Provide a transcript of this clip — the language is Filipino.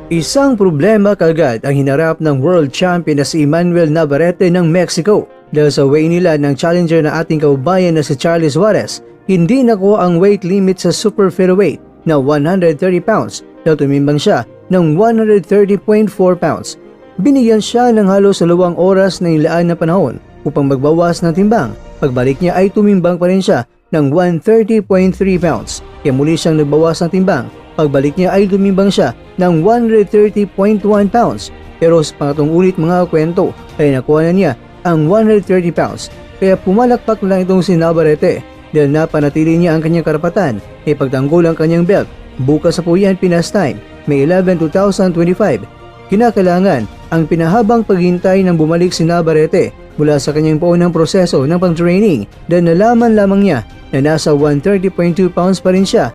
Isang problema kagad ang hinarap ng world champion na si Emmanuel Navarrete ng Mexico dahil sa weigh nila ng challenger na ating kaubayan na si Charlie Suarez, hindi nakuha ang weight limit sa super featherweight na 130 pounds dahil tumimbang siya ng 130.4 pounds. Binigyan siya ng halos 2 oras na ilaan na panahon upang magbawas ng timbang. Pagbalik niya ay tumimbang pa rin siya ng 130.3 pounds kaya muli siyang nagbawas ng timbang. Pagbalik niya ay tumimbang siya ng 130.1 pounds pero sa pangatong ulit mga kwento ay nakuha na niya ang 130 pounds kaya pumalakpak lang itong si Navarrete dahil napanatili niya ang kanyang karapatan ay pagtanggol ang kanyang belt. Bukas sa po yan Pinas Time, May 11, 2025. Kinakailangan ang pinahabang paghintay ng bumalik si Navarrete mula sa kanyang paunang proseso ng pang-training dahil nalaman lamang niya na nasa 130.2 pounds pa rin siya